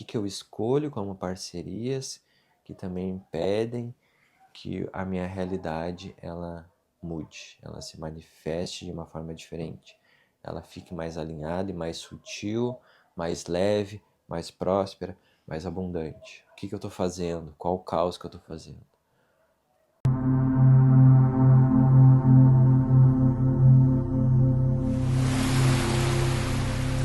que eu escolho como parcerias que também impedem que a minha realidade ela mude, ela se manifeste de uma forma diferente, ela fique mais alinhada e mais sutil, mais leve, mais próspera, mais abundante. O que eu estou fazendo? Qual o caos que eu estou fazendo?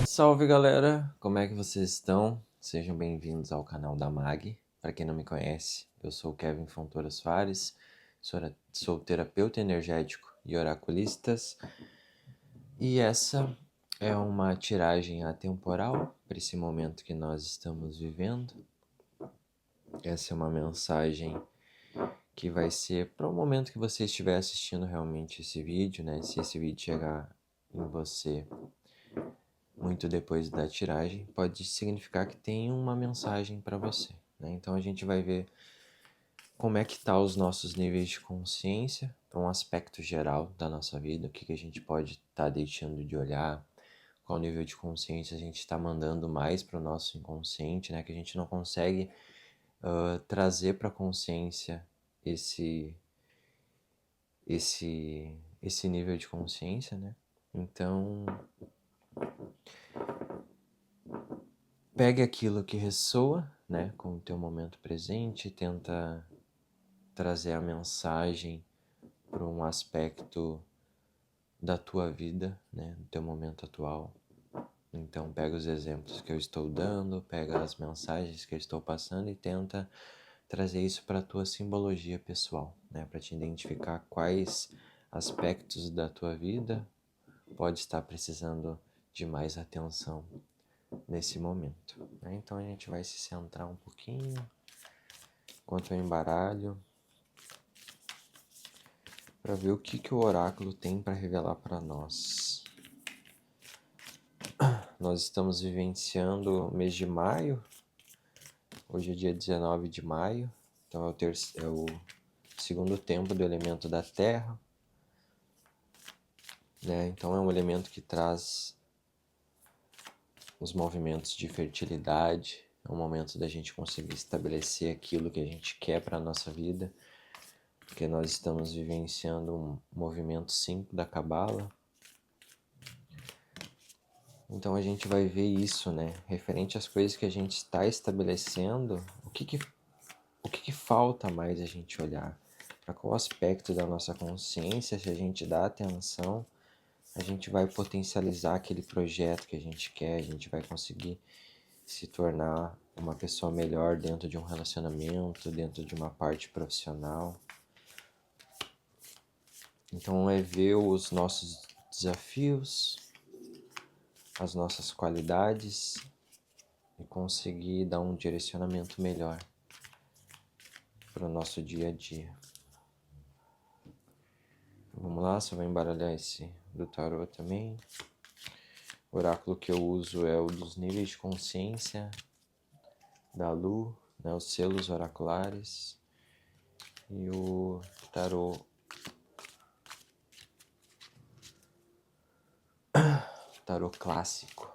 Salve galera, como é que vocês estão? Sejam bem-vindos ao canal da Mag. Para quem não me conhece, eu sou o Kevin Fontoura Soares, sou terapeuta energético e oraculistas, e essa é uma tiragem atemporal para esse momento que nós estamos vivendo. Essa é uma mensagem que vai ser para o momento que você estiver assistindo realmente esse vídeo, né? Se esse vídeo chegar em você muito depois da tiragem, pode significar que tem uma mensagem para você, né? Então a gente vai ver como é que tá os nossos níveis de consciência para um aspecto geral da nossa vida, o que a gente pode estar deixando de olhar, qual nível de consciência a gente está mandando mais para o nosso inconsciente, né? Que a gente não consegue trazer para a consciência esse nível de consciência, né? Então pegue aquilo que ressoa, né, com o teu momento presente, tenta trazer a mensagem para um aspecto da tua vida, né, do teu momento atual. Então pega os exemplos que eu estou dando, pega as mensagens que eu estou passando e tenta trazer isso para a tua simbologia pessoal, né, para te identificar quais aspectos da tua vida pode estar precisando de mais atenção nesse momento, né? Então a gente vai se centrar um pouquinho enquanto eu embaralho para ver o que o oráculo tem para revelar para nós. Nós estamos vivenciando o mês de maio, hoje é dia 19 de maio, então é o segundo tempo do elemento da terra, né? Então é um elemento que traz os movimentos de fertilidade, é um momento da gente conseguir estabelecer aquilo que a gente quer para a nossa vida, porque nós estamos vivenciando um movimento 5 da Cabala. Então a gente vai ver isso, né? Referente às coisas que a gente está estabelecendo, o que falta mais a gente olhar? Para qual aspecto da nossa consciência, se a gente dá atenção, a gente vai potencializar aquele projeto que a gente quer, a gente vai conseguir se tornar uma pessoa melhor dentro de um relacionamento, dentro de uma parte profissional. Então é ver os nossos desafios, as nossas qualidades e conseguir dar um direcionamento melhor para o nosso dia a dia. Vamos lá, só vou embaralhar esse do tarô também. O oráculo que eu uso é o dos níveis de consciência da Lu, né, os selos oraculares, e o tarô clássico,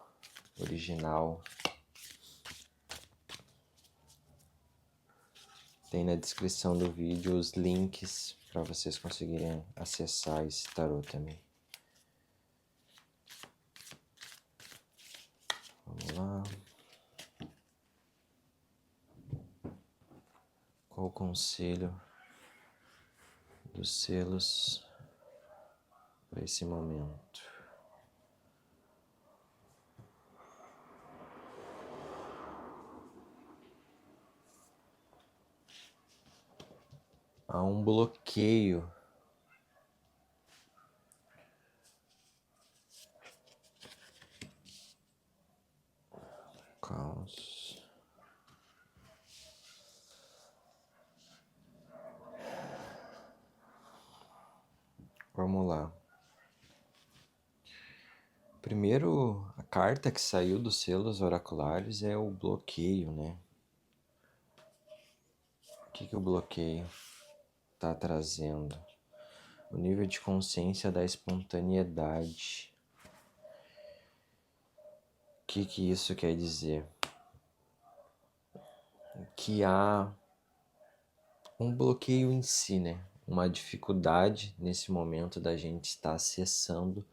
original. Tem na descrição do vídeo os links para vocês conseguirem acessar esse tarô também. Vamos lá. Qual o conselho dos selos para esse momento? Há um bloqueio caos. Vamos lá. Primeiro, a carta que saiu dos selos oraculares é o bloqueio, né? O que o bloqueio está trazendo? O nível de consciência da espontaneidade. O que isso quer dizer? que há um bloqueio em si, né? Uma dificuldade nesse momento da gente estar acessando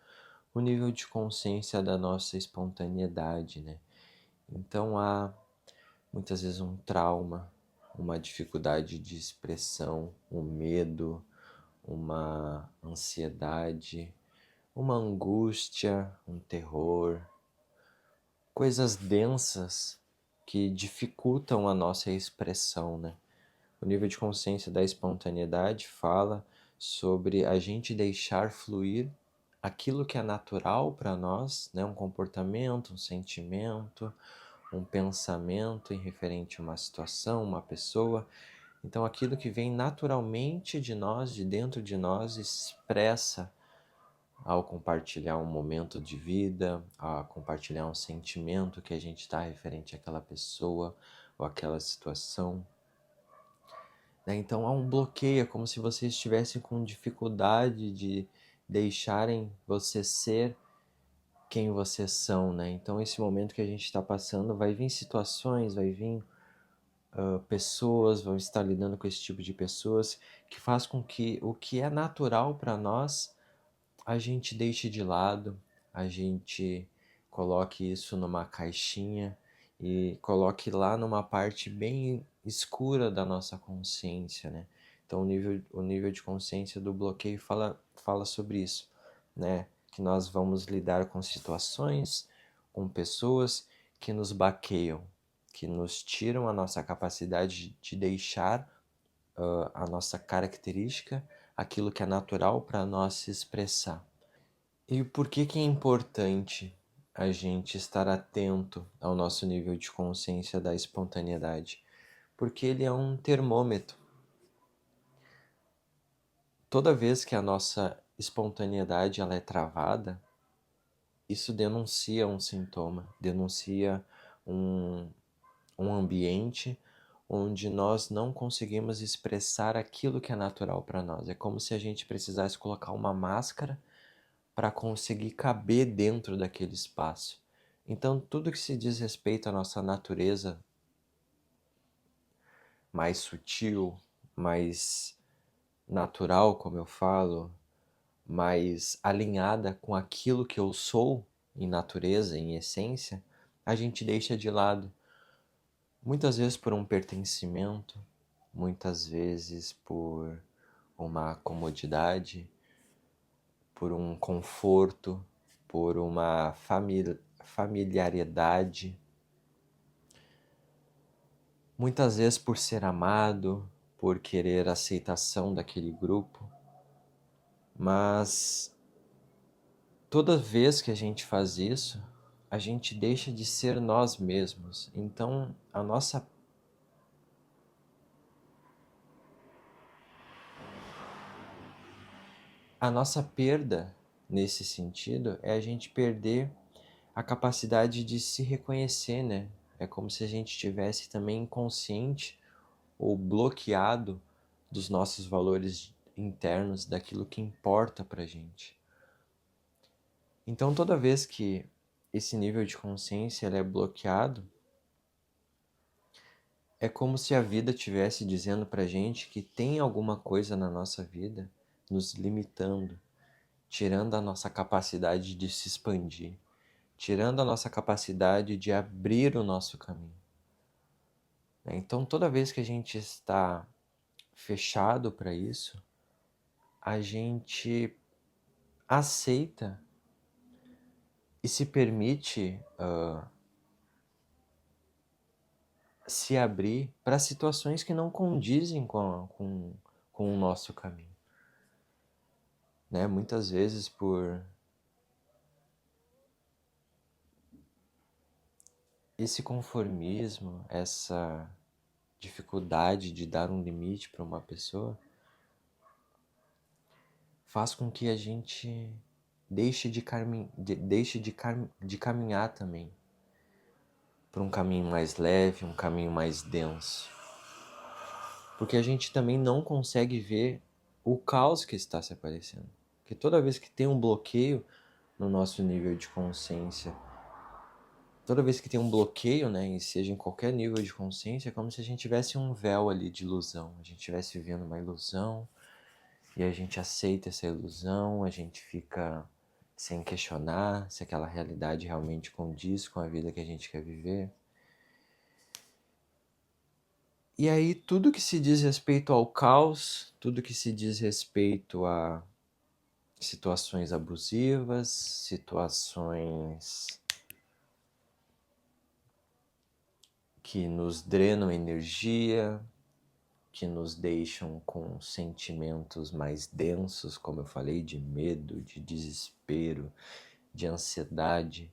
o nível de consciência da nossa espontaneidade, né? Então há muitas vezes um trauma, uma dificuldade de expressão, um medo, uma ansiedade, uma angústia, um terror, coisas densas que dificultam a nossa expressão, né? O nível de consciência da espontaneidade fala sobre a gente deixar fluir aquilo que é natural para nós, né? Um comportamento, um sentimento, um pensamento em referente a uma situação, uma pessoa. Então, aquilo que vem naturalmente de nós, de dentro de nós, expressa ao compartilhar um momento de vida, a compartilhar um sentimento que a gente está referente àquela pessoa ou àquela situação. Então há um bloqueio, é como se vocês estivessem com dificuldade de deixarem você ser quem vocês são, né? Então esse momento que a gente está passando vai vir situações, vai vir pessoas, vão estar lidando com esse tipo de pessoas que faz com que o que é natural para nós a gente deixe de lado, a gente coloque isso numa caixinha e coloque lá numa parte bem escura da nossa consciência, né? Então o nível de consciência do bloqueio fala sobre isso, né? Que nós vamos lidar com situações, com pessoas que nos baqueiam, que nos tiram a nossa capacidade de deixar a nossa característica, aquilo que é natural para nós se expressar. E por que é importante a gente estar atento ao nosso nível de consciência da espontaneidade? Porque ele é um termômetro. Toda vez que a nossa espontaneidade ela é travada, isso denuncia um sintoma, denuncia um, um ambiente onde nós não conseguimos expressar aquilo que é natural para nós. É como se a gente precisasse colocar uma máscara para conseguir caber dentro daquele espaço. Então, tudo que se diz respeito à nossa natureza mais sutil, mais natural, como eu falo, mais alinhada com aquilo que eu sou em natureza, em essência, a gente deixa de lado. Muitas vezes por um pertencimento, muitas vezes por uma comodidade, por um conforto, por uma familiaridade, muitas vezes por ser amado, por querer a aceitação daquele grupo, mas toda vez que a gente faz isso, a gente deixa de ser nós mesmos. Então, a nossa perda nesse sentido é a gente perder a capacidade de se reconhecer, né? É como se a gente estivesse também inconsciente ou bloqueado dos nossos valores internos, daquilo que importa pra gente. Então, toda vez que esse nível de consciência ele é bloqueado, é como se a vida estivesse dizendo pra gente que tem alguma coisa na nossa vida nos limitando, tirando a nossa capacidade de se expandir, tirando a nossa capacidade de abrir o nosso caminho. Então, toda vez que a gente está fechado para isso, a gente aceita e se permite se abrir para situações que não condizem com o nosso caminho. Né? Muitas vezes por esse conformismo, essa dificuldade de dar um limite para uma pessoa, faz com que a gente deixe de caminhar também para um caminho mais leve, um caminho mais denso. Porque a gente também não consegue ver o caos que está se aparecendo. Porque toda vez que tem um bloqueio no nosso nível de consciência toda vez que tem um bloqueio, né, e seja em qualquer nível de consciência, é como se a gente tivesse um véu ali de ilusão. A gente estivesse vivendo uma ilusão e a gente aceita essa ilusão, a gente fica sem questionar se aquela realidade realmente condiz com a vida que a gente quer viver. E aí tudo que se diz respeito ao caos, tudo que se diz respeito a situações abusivas, situações que nos drenam energia, que nos deixam com sentimentos mais densos, como eu falei, de medo, de desespero, de ansiedade.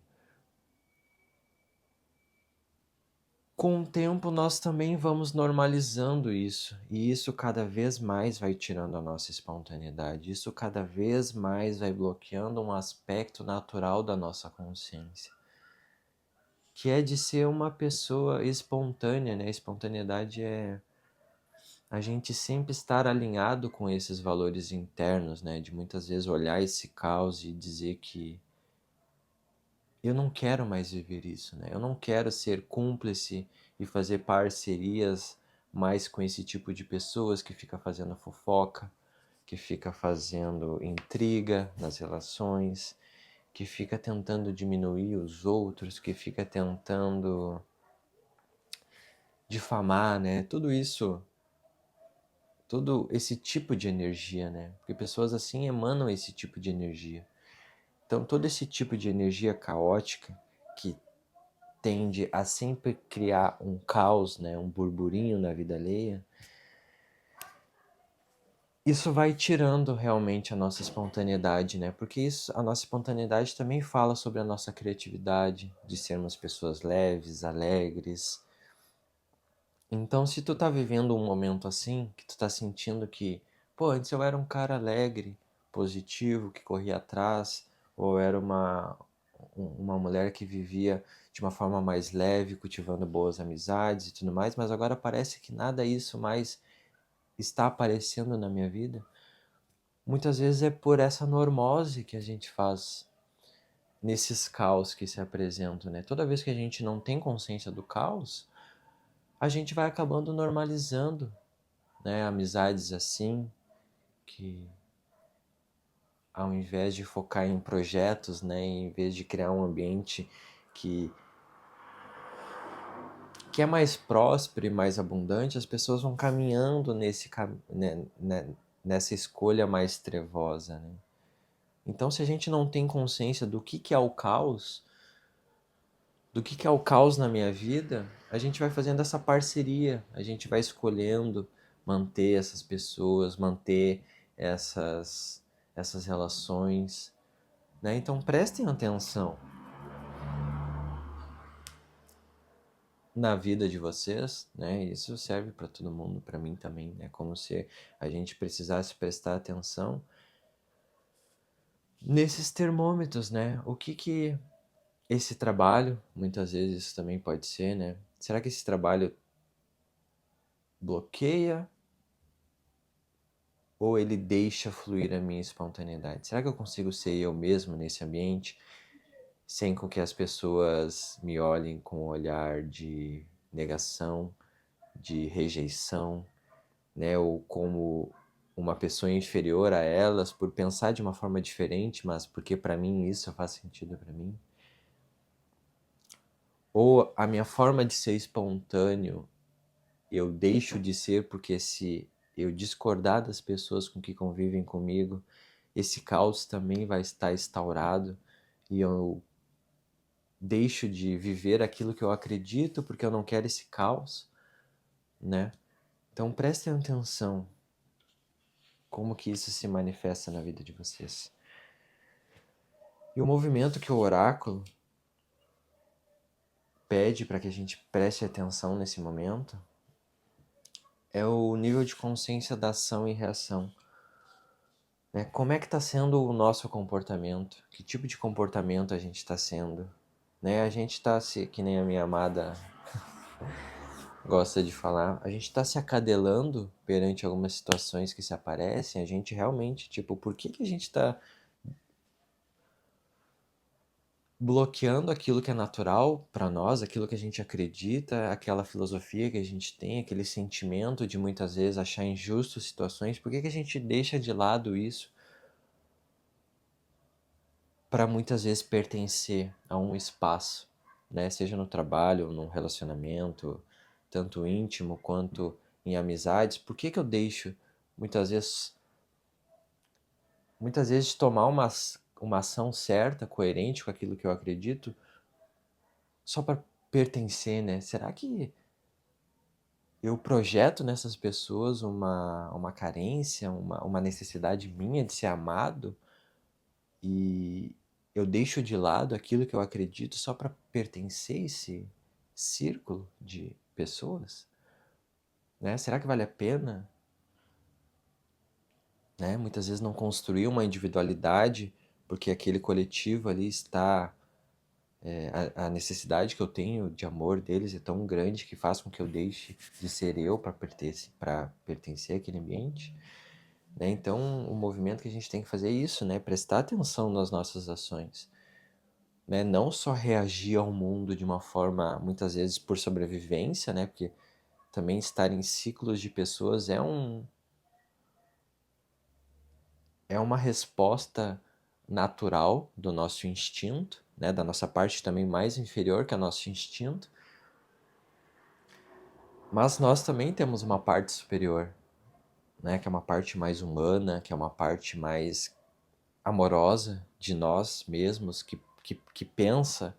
Com o tempo nós também vamos normalizando isso, e isso cada vez mais vai tirando a nossa espontaneidade, isso cada vez mais vai bloqueando um aspecto natural da nossa consciência, que é de ser uma pessoa espontânea, né? Espontaneidade é a gente sempre estar alinhado com esses valores internos, né? De muitas vezes olhar esse caos e dizer que eu não quero mais viver isso, né? Eu não quero ser cúmplice e fazer parcerias mais com esse tipo de pessoas que fica fazendo fofoca, que fica fazendo intriga nas relações, que fica tentando diminuir os outros, que fica tentando difamar, né? Tudo isso, todo esse tipo de energia, né? Porque pessoas assim emanam esse tipo de energia. Então, todo esse tipo de energia caótica que tende a sempre criar um caos, né, um burburinho na vida alheia, isso vai tirando realmente a nossa espontaneidade, né? Porque isso, a nossa espontaneidade também fala sobre a nossa criatividade, de sermos pessoas leves, alegres. Então, se tu tá vivendo um momento assim, que tu tá sentindo que, pô, antes eu era um cara alegre, positivo, que corria atrás, ou era uma mulher que vivia de uma forma mais leve, cultivando boas amizades e tudo mais, mas agora parece que nada disso mais está aparecendo na minha vida. Muitas vezes é por essa normose que a gente faz nesses caos que se apresentam, né? Toda vez que a gente não tem consciência do caos, a gente vai acabando normalizando, né? Amizades assim, que ao invés de focar em projetos, né? Em vez de criar um ambiente que que é mais próspero e mais abundante, as pessoas vão caminhando nessa escolha mais trevosa, né? Então, se a gente não tem consciência do que é o caos, do que é o caos na minha vida, a gente vai fazendo essa parceria, a gente vai escolhendo manter essas pessoas, manter essas relações, né? Então, prestem atenção na vida de vocês, né? Isso serve para todo mundo, para mim também, né? Como se a gente precisasse prestar atenção nesses termômetros, né? O que esse trabalho, muitas vezes isso também pode ser, né? Será que esse trabalho bloqueia ou ele deixa fluir a minha espontaneidade? Será que eu consigo ser eu mesmo nesse ambiente sem com que as pessoas me olhem com um olhar de negação, de rejeição, né, ou como uma pessoa inferior a elas por pensar de uma forma diferente, mas porque para mim isso faz sentido para mim? Ou a minha forma de ser espontâneo, eu deixo de ser porque se eu discordar das pessoas com que convivem comigo, esse caos também vai estar instaurado e eu deixo de viver aquilo que eu acredito porque eu não quero esse caos, né? Então prestem atenção como que isso se manifesta na vida de vocês. E o movimento que o oráculo pede para que a gente preste atenção nesse momento é o nível de consciência da ação e reação. Né? Como é que está sendo o nosso comportamento? Que tipo de comportamento a gente está sendo? Né? A gente está, que nem a minha amada gosta de falar, a gente está se acadelando perante algumas situações que se aparecem, a gente realmente, tipo, por que a gente está bloqueando aquilo que é natural para nós, aquilo que a gente acredita, aquela filosofia que a gente tem, aquele sentimento de muitas vezes achar injusto situações. Por que que a gente deixa de lado isso para muitas vezes pertencer a um espaço, né? Seja no trabalho, ou num relacionamento, tanto íntimo quanto em amizades? Por que que eu deixo muitas vezes tomar uma ação certa, coerente com aquilo que eu acredito, só para pertencer, né? Será que eu projeto nessas pessoas uma carência, uma necessidade minha de ser amado, e eu deixo de lado aquilo que eu acredito só para pertencer a esse círculo de pessoas, né? Será que vale a pena, né? Muitas vezes não construir uma individualidade porque aquele coletivo ali está a necessidade que eu tenho de amor deles é tão grande que faz com que eu deixe de ser eu para pertencer àquele ambiente, né? Então, o movimento que a gente tem que fazer é isso, né? Prestar atenção nas nossas ações, né? Não só reagir ao mundo de uma forma, muitas vezes, por sobrevivência, né? Porque também estar em ciclos de pessoas é uma resposta natural do nosso instinto, né? Da nossa parte também mais inferior que é o nosso instinto. Mas nós também temos uma parte superior, né? Que é uma parte mais humana, que é uma parte mais amorosa de nós mesmos, que pensa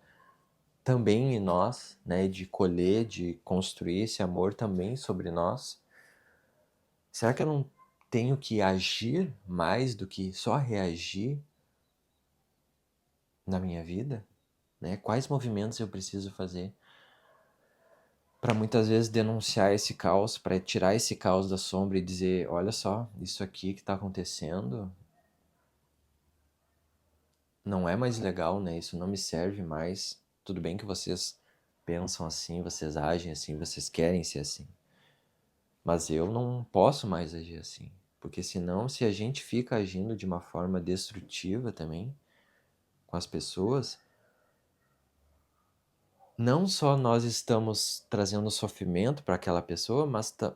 também em nós, né? De colher, de construir esse amor também sobre nós. Será que eu não tenho que agir mais do que só reagir na minha vida, né? Quais movimentos eu preciso fazer para muitas vezes denunciar esse caos, para tirar esse caos da sombra e dizer, olha só, isso aqui que está acontecendo não é mais legal, né? Isso não me serve mais. Tudo bem que vocês pensam assim, vocês agem assim, vocês querem ser assim. Mas eu não posso mais agir assim. Porque senão, se a gente fica agindo de uma forma destrutiva também com as pessoas, não só nós estamos trazendo sofrimento para aquela pessoa,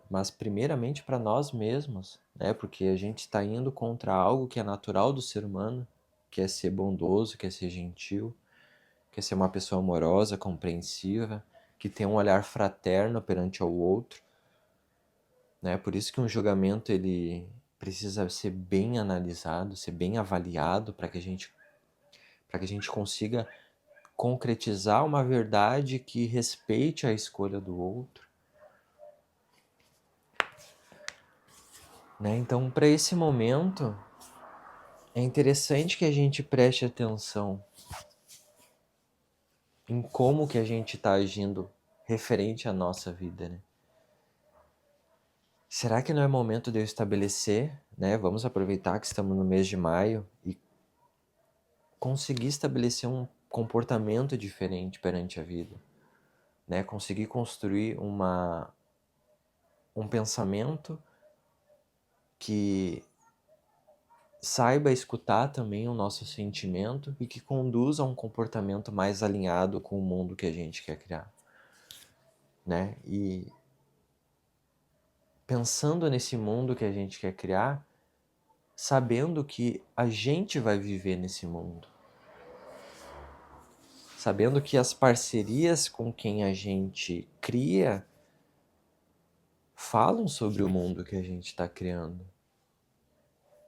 mas primeiramente para nós mesmos, né? Porque a gente está indo contra algo que é natural do ser humano, que é ser bondoso, que é ser gentil, que é ser uma pessoa amorosa, compreensiva, que tem um olhar fraterno perante ao outro, né? Por isso que um julgamento ele precisa ser bem analisado, ser bem avaliado para que a gente consiga concretizar uma verdade que respeite a escolha do outro, né? Então, para esse momento, é interessante que a gente preste atenção em como que a gente está agindo referente à nossa vida, né? Será que não é momento de eu estabelecer, né? Vamos aproveitar que estamos no mês de maio e conseguir estabelecer um comportamento diferente perante a vida, né? Conseguir construir um pensamento que saiba escutar também o nosso sentimento e que conduza a um comportamento mais alinhado com o mundo que a gente quer criar, né? E pensando nesse mundo que a gente quer criar, sabendo que a gente vai viver nesse mundo, sabendo que as parcerias com quem a gente cria falam sobre o mundo que a gente está criando,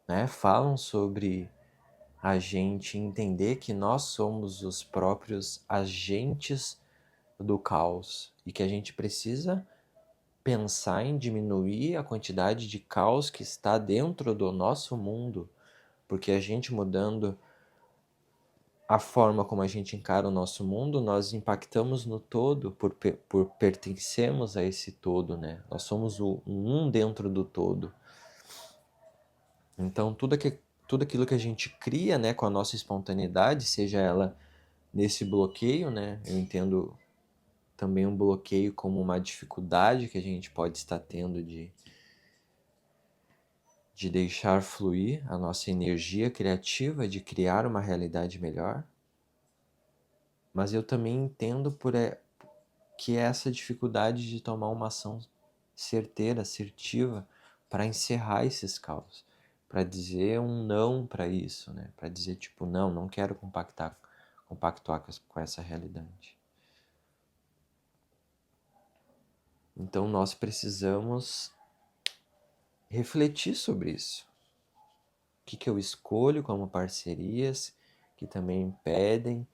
né? Falam sobre a gente entender que nós somos os próprios agentes do caos e que a gente precisa pensar em diminuir a quantidade de caos que está dentro do nosso mundo, porque a gente mudando a forma como a gente encara o nosso mundo, nós impactamos no todo por pertencermos a esse todo, né? Nós somos o um dentro do todo. Então, tudo aquilo que a gente cria, né, com a nossa espontaneidade, seja ela nesse bloqueio, né? Eu entendo também um bloqueio como uma dificuldade que a gente pode estar tendo de deixar fluir a nossa energia criativa, de criar uma realidade melhor, Mas eu também entendo que é essa dificuldade de tomar uma ação certeira, assertiva, para encerrar esses caos, para dizer um não para isso, né? Para dizer tipo, não quero compactuar com essa realidade. Então nós precisamos refletir sobre isso. O que eu escolho como parcerias que também impedem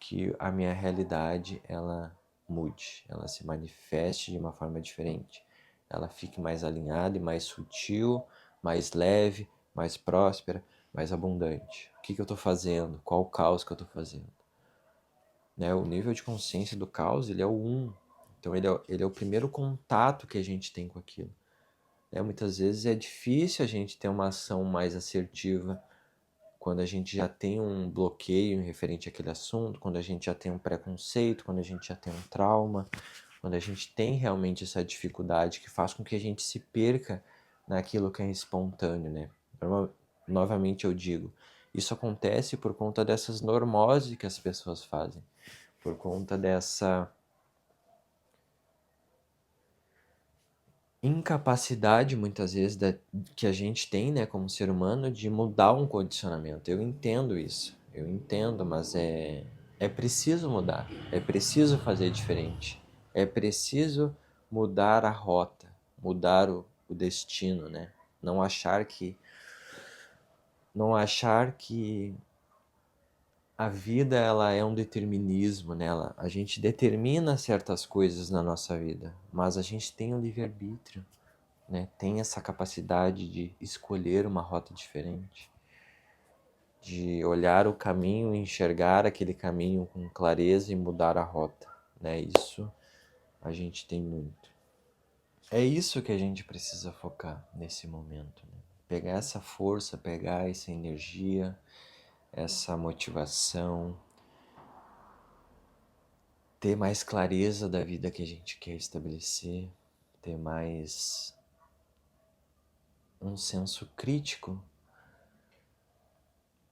que a minha realidade ela mude, ela se manifeste de uma forma diferente, ela fique mais alinhada e mais sutil, mais leve, mais próspera, mais abundante. O que eu estou fazendo? Qual o caos que eu estou fazendo? Né? O nível de consciência do caos, ele é o 1. Então ele é o primeiro contato que a gente tem com aquilo. Muitas vezes é difícil a gente ter uma ação mais assertiva quando a gente já tem um bloqueio referente àquele assunto, quando a gente já tem um preconceito, quando a gente já tem um trauma, quando a gente tem realmente essa dificuldade que faz com que a gente se perca naquilo que é espontâneo, né? Novamente eu digo, isso acontece por conta dessas normoses que as pessoas fazem, por conta dessa incapacidade, muitas vezes, que a gente tem, né, como ser humano, de mudar um condicionamento. Eu entendo isso, eu entendo, mas é preciso mudar, é preciso fazer diferente, é preciso mudar a rota, mudar o destino, né? Não achar que a vida ela é um determinismo, né? A gente determina certas coisas na nossa vida, mas a gente tem o livre-arbítrio, né? Tem essa capacidade de escolher uma rota diferente, de olhar o caminho, enxergar aquele caminho com clareza e mudar a rota, né? Isso a gente tem muito. É isso que a gente precisa focar nesse momento, né? Pegar essa força, pegar essa energia, essa motivação, ter mais clareza da vida que a gente quer estabelecer, ter mais um senso crítico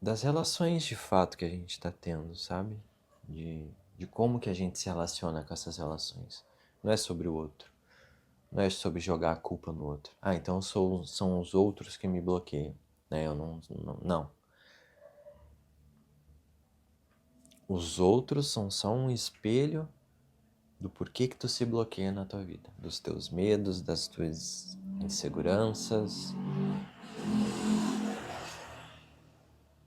das relações de fato que a gente está tendo, sabe? De como que a gente se relaciona com essas relações. Não é sobre o outro. Não é sobre jogar a culpa no outro. Ah, então são os outros que me bloqueiam. Né? Eu não. Os outros são só um espelho do porquê que tu se bloqueia na tua vida. Dos teus medos, das tuas inseguranças,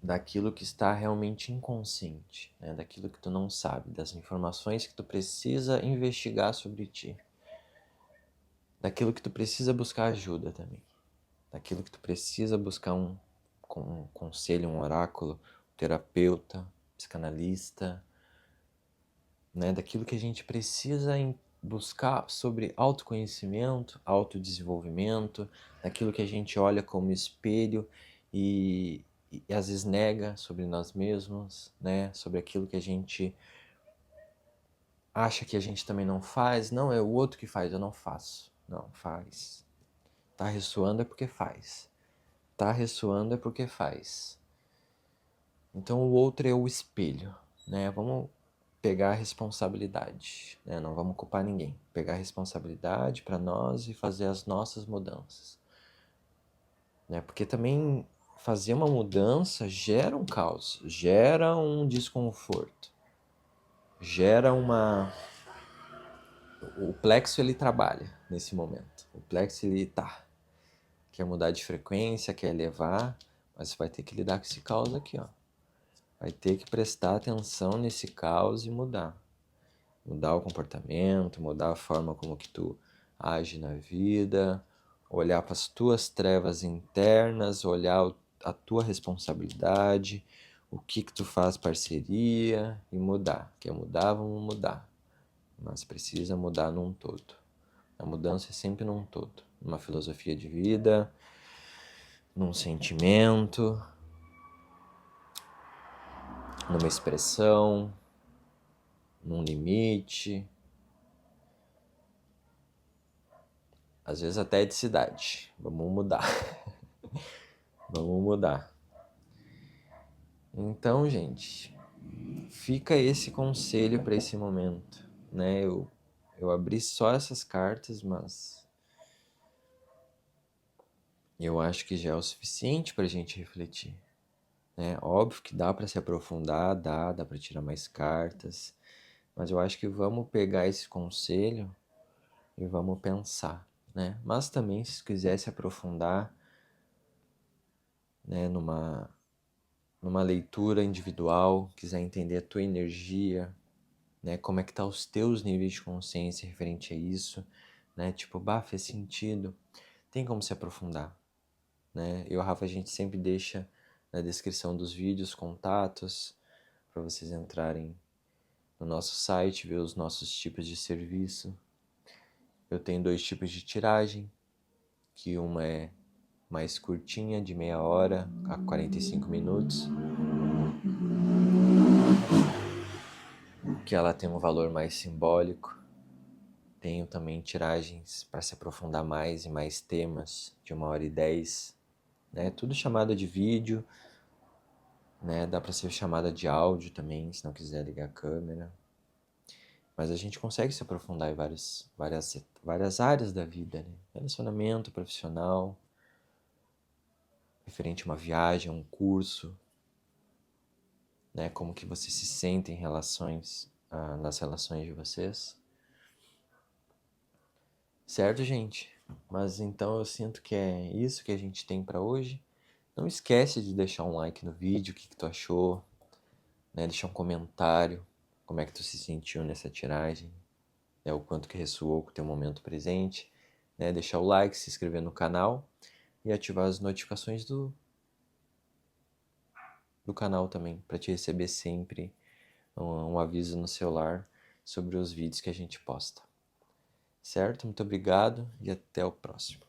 daquilo que está realmente inconsciente, né? Daquilo que tu não sabe, das informações que tu precisa investigar sobre ti, daquilo que tu precisa buscar ajuda também, daquilo que tu precisa buscar um conselho, um oráculo, um terapeuta, psicanalista, né? Daquilo que a gente precisa buscar sobre autoconhecimento, autodesenvolvimento, daquilo que a gente olha como espelho e às vezes nega sobre nós mesmos, né? Sobre aquilo que a gente acha que a gente também não faz. Não, é o outro que faz, eu não faço. Não, faz. Tá ressoando é porque faz. Tá ressoando é porque faz. Então o outro é o espelho, né? Vamos pegar a responsabilidade, né? Não vamos culpar ninguém. Pegar a responsabilidade para nós e fazer as nossas mudanças, né? Porque também fazer uma mudança gera um caos, gera um desconforto, gera uma... O plexo ele trabalha nesse momento. O plexo ele quer mudar de frequência, quer elevar, mas você vai ter que lidar com esse caos aqui, ó. Vai ter que prestar atenção nesse caos e mudar. Mudar o comportamento, mudar a forma como que tu age na vida, olhar para as tuas trevas internas, olhar a tua responsabilidade, o que tu faz parceria e mudar. Quer mudar, vamos mudar. Mas precisa mudar num todo. A mudança é sempre num todo. Numa filosofia de vida, num sentimento, numa expressão, num limite, às vezes até de cidade. Vamos mudar. Vamos mudar. Então, gente, fica esse conselho para esse momento, né? Eu abri só essas cartas, mas eu acho que já é o suficiente para a gente refletir, né? Óbvio que dá para se aprofundar, dá para tirar mais cartas, mas eu acho que vamos pegar esse conselho e vamos pensar, né? Mas também, se quiser se aprofundar, né, numa leitura individual, quiser entender a tua energia, né, como é que tá os teus níveis de consciência referente a isso, né? Tipo, bah, fez sentido. Tem como se aprofundar, né? Eu e o Rafa, a gente sempre deixa na descrição dos vídeos contatos para vocês entrarem no nosso site, ver os nossos tipos de serviço. Eu tenho 2 tipos de tiragem, que uma é mais curtinha, de meia hora a 45 minutos, que ela tem um valor mais simbólico. Tenho também tiragens para se aprofundar mais em mais temas, de 1h10, né? Tudo chamada de vídeo, né? Dá para ser chamada de áudio também, se não quiser ligar a câmera. Mas a gente consegue se aprofundar em várias áreas da vida, né? Relacionamento profissional, referente a uma viagem, a um curso, né? Como que você se sente em nas relações de vocês. Certo, gente? Mas então eu sinto que é isso que a gente tem para hoje. Não esquece de deixar um like no vídeo, o que tu achou, né? Deixar um comentário, como é que tu se sentiu nessa tiragem, né? O quanto que ressoou com o teu momento presente, né? Deixar o like, se inscrever no canal e ativar as notificações do canal também, para te receber sempre um aviso no celular sobre os vídeos que a gente posta. Certo? Muito obrigado e até o próximo.